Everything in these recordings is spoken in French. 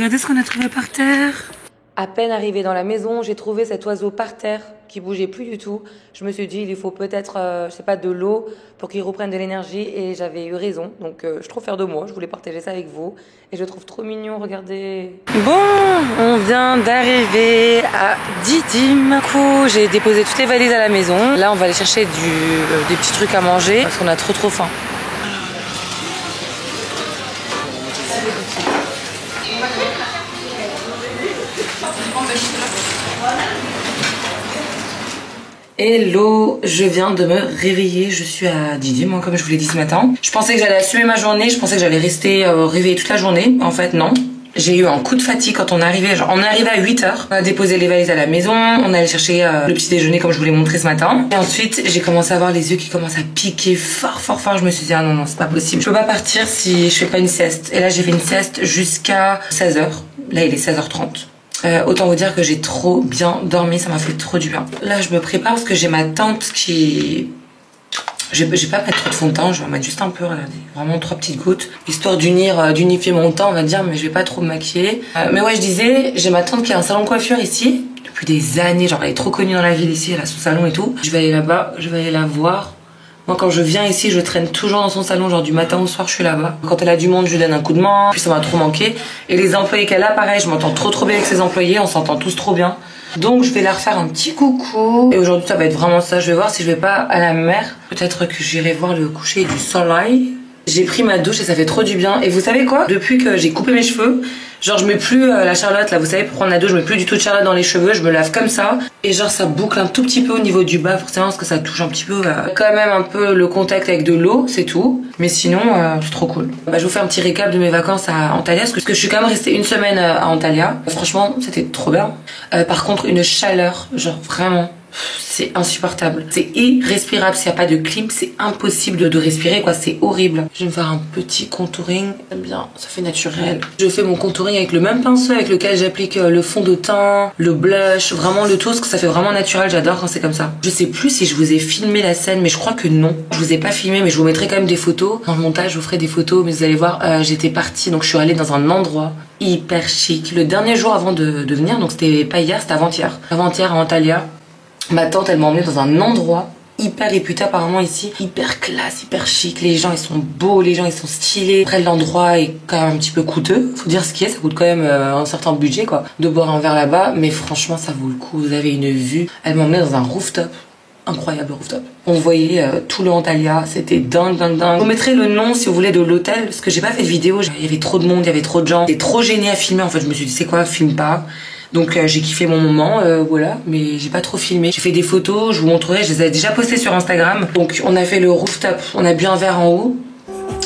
Regardez ce qu'on a trouvé par terre. À peine arrivée dans la maison, j'ai trouvé cet oiseau par terre qui bougeait plus du tout. Je me suis dit, il lui faut peut-être, je sais pas, de l'eau pour qu'il reprenne de l'énergie. Et j'avais eu raison. Donc, je suis trop fière de moi. Je voulais partager ça avec vous. Et je le trouve trop mignon. Regardez. Bon, on vient d'arriver à Didim. Du coup, j'ai déposé toutes les valises à la maison. Là, on va aller chercher des petits trucs à manger parce qu'on a trop faim. Hello, je viens de me réveiller, je suis à Didim, comme je vous l'ai dit ce matin. Je pensais que j'allais assumer ma journée, je pensais que j'allais rester réveillée toute la journée. En fait, non. J'ai eu un coup de fatigue quand on est arrivé, genre on est arrivé à 8h. On a déposé les valises à la maison, on allait chercher le petit déjeuner comme je vous l'ai montré ce matin. Et ensuite, j'ai commencé à avoir les yeux qui commencent à piquer fort. Je me suis dit, ah non, c'est pas possible. Je peux pas partir si je fais pas une sieste. Et là, j'ai fait une sieste jusqu'à 16h. Là, il est 16h30. Autant vous dire que j'ai trop bien dormi, ça m'a fait trop du bien. Là, je me prépare parce que j'ai ma tante qui... Je vais pas mettre trop de fond de teint, je vais en mettre juste un peu, regardez. Vraiment 3 petites gouttes, histoire d'unifier mon teint, on va dire, mais je vais pas trop me maquiller. Mais ouais, je disais, j'ai ma tante qui a un salon de coiffure ici, depuis des années, genre elle est trop connue dans la ville ici, elle a son salon et tout. Je vais aller là-bas, je vais aller la voir. Moi, quand je viens ici, je traîne toujours dans son salon, genre du matin au soir, je suis là-bas. Quand elle a du monde, je lui donne un coup de main, puis ça m'a trop manqué. Et les employés qu'elle a, pareil, je m'entends trop bien avec ses employés, on s'entend tous trop bien. Donc, je vais leur faire un petit coucou. Et aujourd'hui, ça va être vraiment ça. Je vais voir si je vais pas à la mer. Peut-être que j'irai voir le coucher du soleil. J'ai pris ma douche et ça fait trop du bien. Et vous savez quoi? Depuis que j'ai coupé mes cheveux, genre je mets plus la Charlotte, là vous savez, pour prendre la douche, je mets plus du tout de Charlotte dans les cheveux, je me lave comme ça. Et genre ça boucle un tout petit peu au niveau du bas, forcément, parce que ça touche un petit peu, quand même un peu le contact avec de l'eau, c'est tout. Mais sinon, c'est trop cool. Je vous fais un petit récap de mes vacances à Antalya, parce que je suis quand même restée une semaine à Antalya. Franchement, c'était trop bien. Par contre, une chaleur, genre vraiment... C'est insupportable, c'est irrespirable. S'il n'y a pas de clim, c'est impossible de respirer, quoi, c'est horrible. Je vais me faire un petit contouring, j'aime bien, ça fait naturel. Je fais mon contouring avec le même pinceau avec lequel j'applique le fond de teint, le blush, vraiment le tout, parce que ça fait vraiment naturel, j'adore quand c'est comme ça. Je sais plus si je vous ai filmé la scène, mais je crois que non. Je vous ai pas filmé, mais je vous mettrai quand même des photos. Dans le montage, je vous ferai des photos, mais vous allez voir, j'étais partie, donc je suis allée dans un endroit hyper chic. Le dernier jour avant de venir, donc c'était pas hier, c'était avant-hier. Avant-hier à Antalya. Ma tante, elle m'a emmenée dans un endroit hyper réputé apparemment ici, hyper classe, hyper chic. Les gens ils sont beaux, les gens ils sont stylés. Après l'endroit est quand même un petit peu coûteux, faut dire ce qui est, ça coûte quand même un certain budget quoi, de boire un verre là-bas. Mais franchement ça vaut le coup, vous avez une vue. Elle m'a emmenée dans un rooftop, incroyable rooftop. On voyait tout le Antalya, c'était dingue. Je vous mettrai le nom si vous voulez de l'hôtel, parce que j'ai pas fait de vidéo, il y avait trop de monde, il y avait trop de gens. J'étais trop gênée à filmer en fait, je me suis dit c'est quoi, filme pas. Donc j'ai kiffé mon moment, voilà, mais j'ai pas trop filmé. J'ai fait des photos, je vous montrerai, je les ai déjà postées sur Instagram. Donc on a fait le rooftop, on a bu un verre en haut,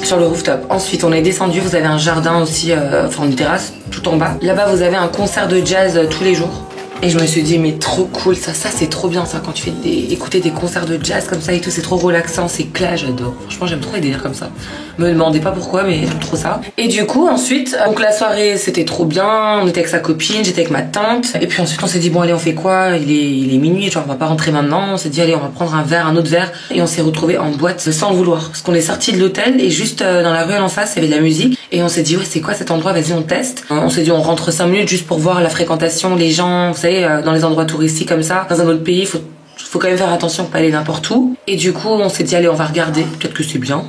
sur le rooftop. Ensuite on est descendu, vous avez un jardin aussi, enfin une terrasse tout en bas. Là-bas vous avez un concert de jazz tous les jours. Et je me suis dit mais trop cool, ça c'est trop bien ça, quand tu fais écouter des concerts de jazz comme ça et tout, c'est trop relaxant, c'est clair, j'adore. Franchement j'aime trop les délires comme ça. Me demandez pas pourquoi, mais j'aime trop ça. Et du coup ensuite, donc la soirée c'était trop bien, on était avec sa copine, j'étais avec ma tante. Et puis ensuite on s'est dit bon allez on fait quoi, il est minuit, genre on va pas rentrer maintenant. On s'est dit allez on va prendre un autre verre. Et on s'est retrouvés en boîte sans le vouloir. Parce qu'on est sorti de l'hôtel et juste dans la rue en face il y avait de la musique. Et on s'est dit ouais c'est quoi cet endroit, vas-y on teste. On s'est dit on rentre 5 minutes juste pour voir la fréquentation, les gens, vous savez, dans les endroits touristiques comme ça. Dans un autre pays, faut quand même faire attention pour pas aller n'importe où. Et du coup on s'est dit allez on va regarder, peut-être que c'est bien.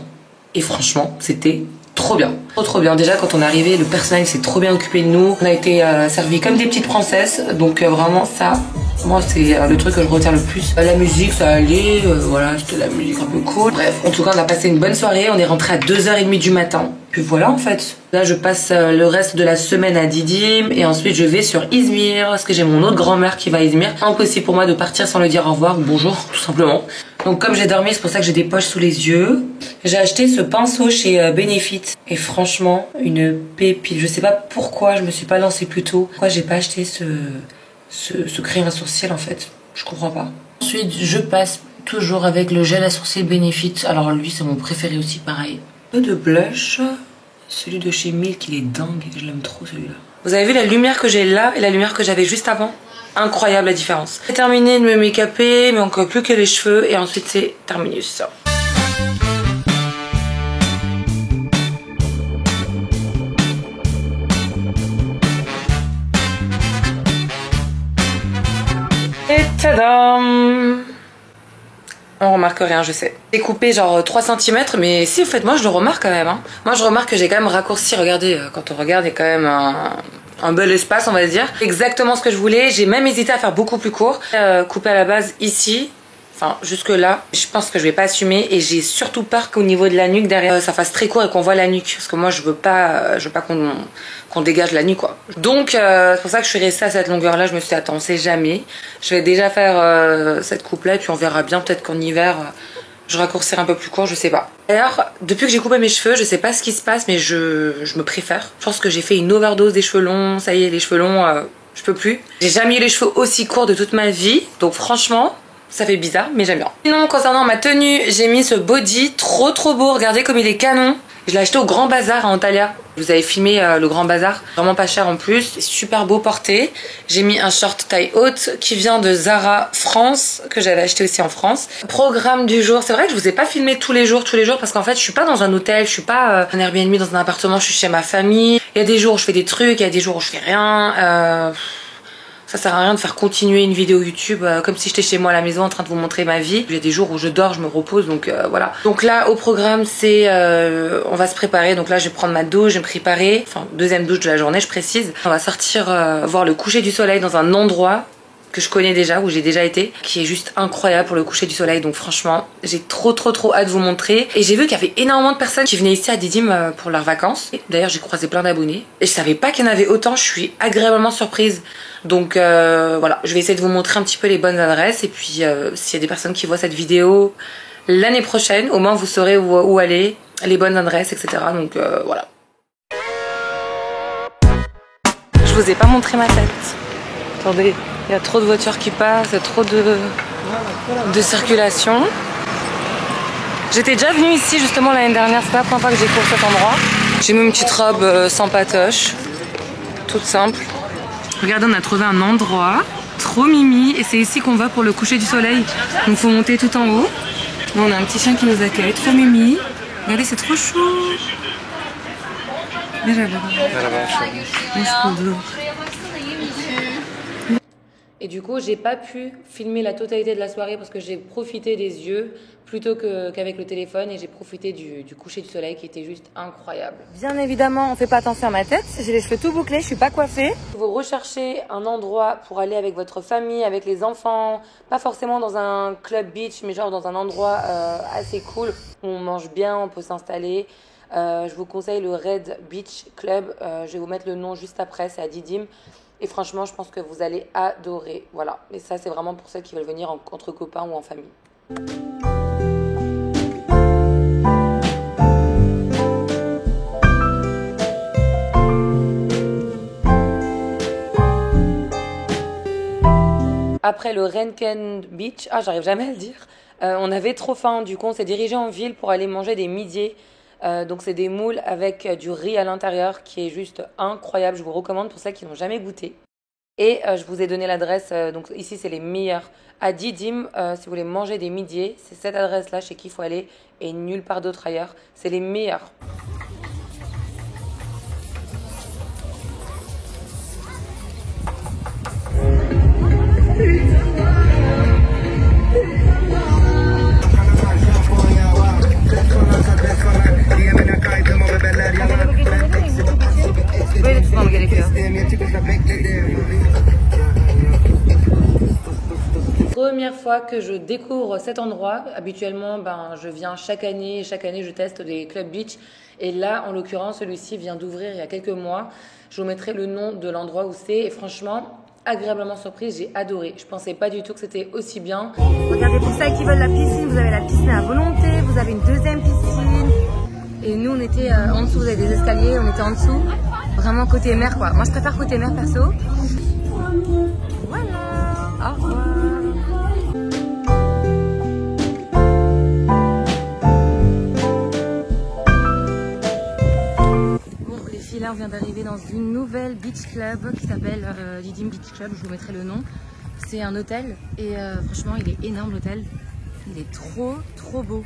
Et franchement, c'était trop bien. Trop bien. Déjà, quand on est arrivé, le personnel s'est trop bien occupé de nous. On a été servis comme des petites princesses. Donc vraiment, ça, moi, c'est le truc que je retiens le plus. La musique, ça allait. Voilà, c'était la musique un peu cool. Bref, en tout cas, on a passé une bonne soirée. On est rentré à 2h30 du matin. Puis voilà, en fait. Là, je passe le reste de la semaine à Didim. Et ensuite, je vais sur Izmir. Parce que j'ai mon autre grand-mère qui va à Izmir. Impossible pour moi de partir sans lui dire au revoir ou bonjour, tout simplement. Donc comme j'ai dormi, c'est pour ça que j'ai des poches sous les yeux. J'ai acheté ce pinceau chez Benefit. Et franchement, une pépite. Je sais pas pourquoi je me suis pas lancée plus tôt. Pourquoi j'ai pas acheté ce crayon à sourcils en fait. Je comprends pas. Ensuite, je passe toujours avec le gel à sourcils Benefit. Alors lui, c'est mon préféré aussi, pareil. Un peu de blush. Celui de chez Milk, il est dingue. Je l'aime trop celui-là. Vous avez vu la lumière que j'ai là et la lumière que j'avais juste avant? Incroyable la différence. J'ai terminé de me make-upper, mais encore plus que les cheveux. Et ensuite c'est terminus. Et tadam! On remarque rien, je sais. J'ai coupé genre 3 cm, mais si, en fait, moi je le remarque quand même. Hein. Moi je remarque que j'ai quand même raccourci. Regardez, quand on regarde, il y a quand même un bel espace, on va dire. Exactement ce que je voulais. J'ai même hésité à faire beaucoup plus court. Couper à la base ici. Enfin, jusque là, je pense que je vais pas assumer et j'ai surtout peur qu'au niveau de la nuque derrière ça fasse très court et qu'on voit la nuque parce que moi je veux pas qu'on dégage la nuque quoi. Donc c'est pour ça que je suis restée à cette longueur là. Je me suis dit attends, on sait jamais. Je vais déjà faire cette coupe là et puis on verra bien peut-être qu'en hiver je raccourcirai un peu plus court, je sais pas. D'ailleurs, depuis que j'ai coupé mes cheveux, je sais pas ce qui se passe mais je me préfère. Je pense que j'ai fait une overdose des cheveux longs. Ça y est, les cheveux longs, je peux plus. J'ai jamais eu les cheveux aussi courts de toute ma vie, donc franchement. Ça fait bizarre, mais j'aime bien. Sinon, concernant ma tenue, j'ai mis ce body trop beau. Regardez comme il est canon. Je l'ai acheté au Grand Bazar à Antalya. Vous avez filmé le Grand Bazar. Vraiment pas cher en plus. Super beau porté. J'ai mis un short taille haute qui vient de Zara France, que j'avais acheté aussi en France. Programme du jour. C'est vrai que je vous ai pas filmé tous les jours parce qu'en fait, je suis pas dans un hôtel. Je suis pas un Airbnb dans un appartement. Je suis chez ma famille. Il y a des jours où je fais des trucs. Il y a des jours où je fais rien. Ça sert à rien de faire continuer une vidéo YouTube comme si j'étais chez moi à la maison en train de vous montrer ma vie. Il y a des jours où je dors, je me repose, donc voilà. Donc là, au programme, c'est on va se préparer. Donc là, je vais prendre ma douche, je vais me préparer. Enfin, deuxième douche de la journée, je précise. On va sortir voir le coucher du soleil dans un endroit que je connais déjà, où j'ai déjà été, qui est juste incroyable pour le coucher du soleil. Donc franchement, j'ai trop hâte de vous montrer. Et j'ai vu qu'il y avait énormément de personnes qui venaient ici à Didim pour leurs vacances. D'ailleurs, j'ai croisé plein d'abonnés. Et je savais pas qu'il y en avait autant, je suis agréablement surprise. Donc voilà, je vais essayer de vous montrer un petit peu les bonnes adresses. Et puis s'il y a des personnes qui voient cette vidéo l'année prochaine, au moins vous saurez où aller, les bonnes adresses, etc. Donc voilà. Je vous ai pas montré ma tête. Attendez. Il y a trop de voitures qui passent, trop de circulation. J'étais déjà venue ici justement l'année dernière, c'est pas la première fois que j'ai couru cet endroit. J'ai mis une petite robe sans patoche, toute simple. Regardez, on a trouvé un endroit trop mimi et c'est ici qu'on va pour le coucher du soleil. Donc faut monter tout en haut. Là, on a un petit chien qui nous accueille, trop mimi. Regardez, c'est trop chou. Et du coup, j'ai pas pu filmer la totalité de la soirée parce que j'ai profité des yeux plutôt qu'avec le téléphone et j'ai profité du coucher du soleil qui était juste incroyable. Bien évidemment, on fait pas attention à ma tête. J'ai les cheveux tout bouclés, je suis pas coiffée. Vous recherchez un endroit pour aller avec votre famille, avec les enfants, pas forcément dans un club beach, mais genre dans un endroit assez cool où on mange bien, on peut s'installer. Je vous conseille le Red Beach Club. Je vais vous mettre le nom juste après, c'est à Didim. Et franchement, je pense que vous allez adorer. Voilà. Et ça, c'est vraiment pour ceux qui veulent venir entre copains ou en famille. Après le Renken Beach, j'arrive jamais à le dire, on avait trop faim. Du coup, on s'est dirigé en ville pour aller manger des midiés. Donc c'est des moules avec du riz à l'intérieur qui est juste incroyable. Je vous recommande pour ceux qui n'ont jamais goûté. Et je vous ai donné l'adresse, donc ici c'est les meilleurs. À Didim, si vous voulez manger des midiés, c'est cette adresse-là chez qui il faut aller et nulle part d'autre ailleurs. C'est les meilleurs. Première fois que je découvre cet endroit. Habituellement, je viens chaque année je teste des clubs beach. Et là, en l'occurrence, celui-ci vient d'ouvrir il y a quelques mois. Je vous mettrai le nom de l'endroit où c'est. Et franchement, agréablement surprise, j'ai adoré. Je pensais pas du tout que c'était aussi bien. Regardez, pour ceux qui veulent la piscine, vous avez la piscine à volonté. Vous avez une deuxième piscine. Et nous, on était en dessous, vous avez des escaliers, on était en dessous. Vraiment côté mer, quoi. Moi, je préfère côté mer, perso. Voilà. Au revoir. Là, on vient d'arriver dans une nouvelle beach club qui s'appelle Didim Beach Club. Je vous mettrai le nom. C'est un hôtel et franchement, il est énorme l'hôtel. Il est trop beau.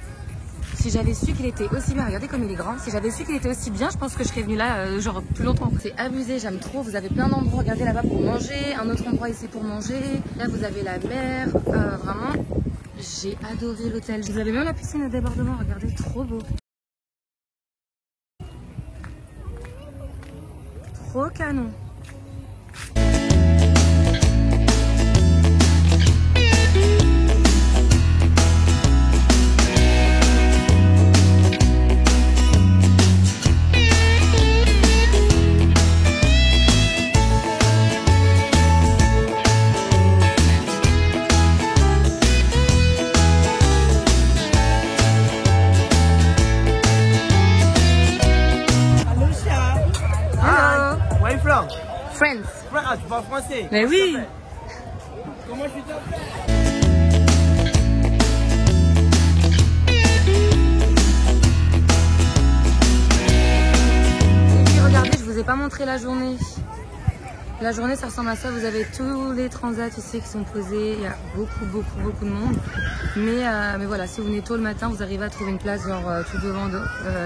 Si j'avais su qu'il était aussi bien, regardez comme il est grand. Si j'avais su qu'il était aussi bien, je pense que je serais venue là genre plus longtemps. C'est abusé, j'aime trop. Vous avez plein d'endroits, regardez là-bas pour manger, un autre endroit ici pour manger. Là vous avez la mer, vraiment. J'ai adoré l'hôtel. Vous avez même la piscine à débordement, regardez, trop beau. Trop canon. Friends. Ah, tu parles français? Mais oui. Comment tu t'appelles? Et puis regardez, je vous ai pas montré la journée. La journée, ça ressemble à ça. Vous avez tous les transats ici qui sont posés. Il y a beaucoup de monde. Mais voilà, si vous venez tôt le matin, vous arrivez à trouver une place genre tout devant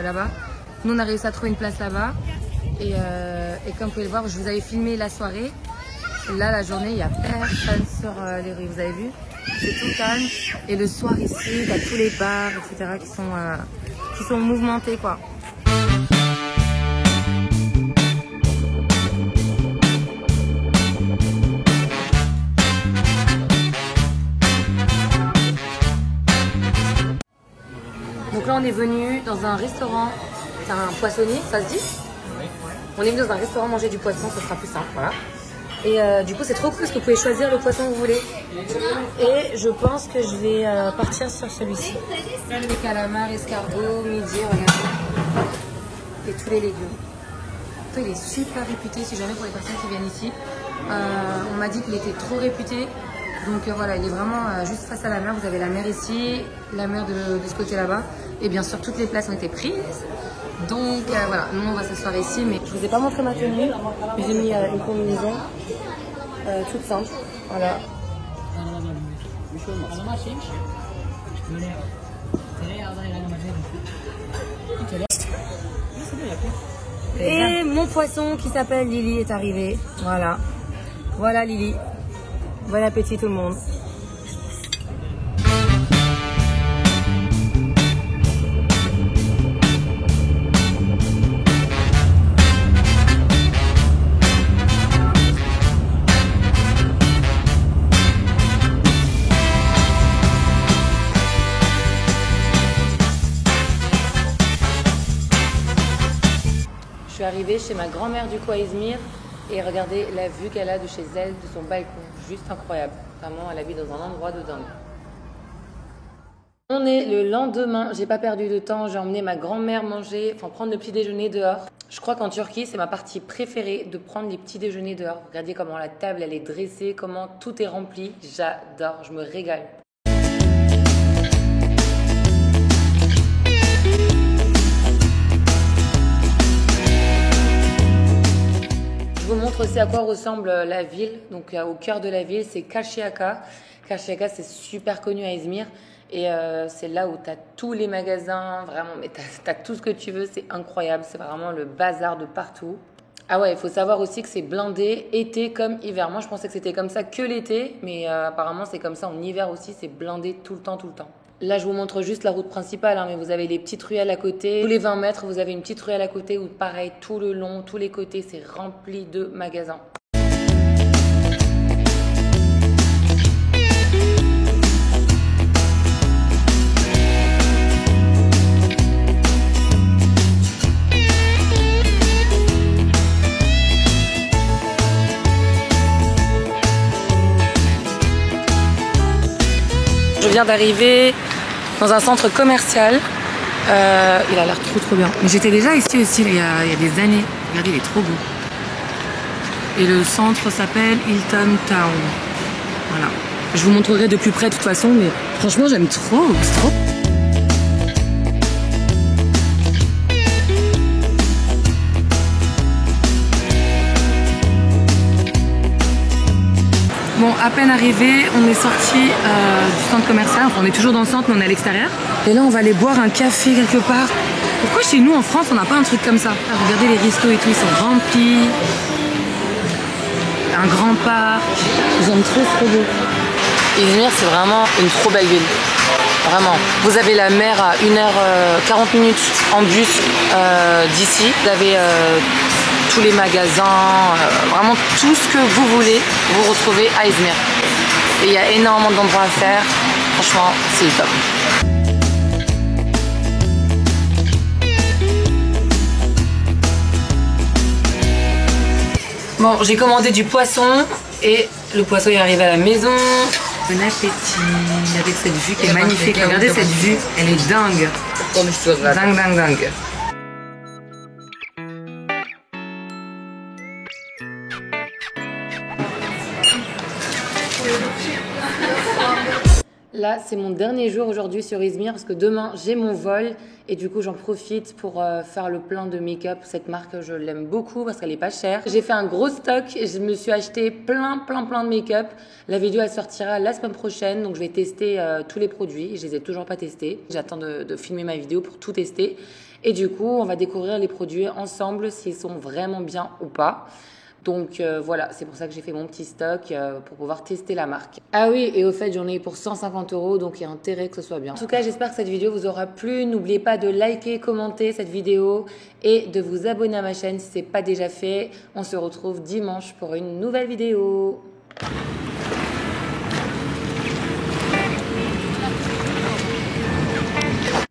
là-bas. Nous, on a réussi à trouver une place là-bas. Et comme vous pouvez le voir, je vous avais filmé la soirée. Là, la journée, il n'y a personne sur les rues. Vous avez vu? C'est tout calme. Et le soir ici, il y a tous les bars, etc. qui sont mouvementés, quoi. Donc là, on est venu dans un restaurant. C'est un poissonnier, ça se dit? On est venu dans un restaurant manger du poisson, ce sera plus simple, voilà. Et du coup, c'est trop cool parce que vous pouvez choisir le poisson que vous voulez. Et je pense que je vais partir sur celui-ci. Les calamars, escargots, midi, regardez. Et tous les légumes. Il est super réputé, si jamais pour les personnes qui viennent ici. On m'a dit qu'il était trop réputé. Donc voilà, il est vraiment juste face à la mer. Vous avez la mer ici, la mer de ce côté là-bas. Et bien sûr, toutes les places ont été prises. Donc voilà, nous on va s'asseoir ici, mais je vous ai pas montré ma tenue. J'ai mis une combinaison toute simple, voilà. Et mon poisson qui s'appelle Lily est arrivé, voilà. Voilà Lily. Bon appétit tout le monde. Je suis arrivée chez ma grand-mère du coup à Izmir et regardez la vue qu'elle a de chez elle, de son balcon, juste incroyable. Vraiment, elle habite dans un endroit de dingue. On est le lendemain, j'ai pas perdu de temps, j'ai emmené ma grand-mère manger, enfin prendre le petit déjeuner dehors. Je crois qu'en Turquie, c'est ma partie préférée de prendre les petits déjeuners dehors. Regardez comment la table elle est dressée, comment tout est rempli. J'adore, je me régale. Je vous montre aussi à quoi ressemble la ville. Donc au cœur de la ville, c'est Karşıyaka. Karşıyaka, c'est super connu à Izmir. Et c'est là où tu as tous les magasins, vraiment, mais tu as tout ce que tu veux, c'est incroyable. C'est vraiment le bazar de partout. Ah ouais, il faut savoir aussi que c'est blindé été comme hiver. Moi, je pensais que c'était comme ça que l'été, mais apparemment, c'est comme ça en hiver aussi, c'est blindé tout le temps, tout le temps. Là, je vous montre juste la route principale, hein, mais vous avez les petites ruelles à côté. Tous les 20 mètres, vous avez une petite ruelle à côté où, pareil, tout le long, tous les côtés, c'est rempli de magasins. Je viens d'arriver dans un centre commercial. Il a l'air trop bien. Mais j'étais déjà ici aussi il y a des années. Regardez, il est trop beau. Et le centre s'appelle Hilton Town. Voilà. Je vous montrerai de plus près de toute façon, mais franchement j'aime trop. C'est trop. Bon, à peine arrivé, on est sorti du centre commercial. Enfin, on est toujours dans le centre, mais on est à l'extérieur. Et là, on va aller boire un café quelque part. Pourquoi chez nous, en France, on n'a pas un truc comme ça? Regardez les restos et tout, ils sont remplis. Un grand parc. J'aime trop beau. Izmir, c'est vraiment une trop belle ville. Vraiment. Vous avez la mer à 1h40 en bus d'ici. Vous avez tous les magasins, vraiment tout ce que vous voulez, vous retrouvez à Izmir. Et il y a énormément d'endroits à faire. Franchement, c'est le top. Bon, j'ai commandé du poisson et le poisson est arrivé à la maison. Bon appétit avec cette vue qui est magnifique. Regardez cette vue, elle est dingue. Dingue. Là, c'est mon dernier jour aujourd'hui sur Izmir parce que demain, j'ai mon vol et du coup, j'en profite pour faire le plein de make-up. Cette marque, je l'aime beaucoup parce qu'elle est pas chère. J'ai fait un gros stock et je me suis acheté plein de make-up. La vidéo, elle sortira la semaine prochaine, donc je vais tester tous les produits. Je les ai toujours pas testés. J'attends de filmer ma vidéo pour tout tester. Et du coup, on va découvrir les produits ensemble, s'ils sont vraiment bien ou pas. Donc voilà, c'est pour ça que j'ai fait mon petit stock pour pouvoir tester la marque. Ah oui, et au fait, j'en ai pour 150 €, donc il y a intérêt que ce soit bien. En tout cas, j'espère que cette vidéo vous aura plu. N'oubliez pas de liker, commenter cette vidéo et de vous abonner à ma chaîne si ce n'est pas déjà fait. On se retrouve dimanche pour une nouvelle vidéo.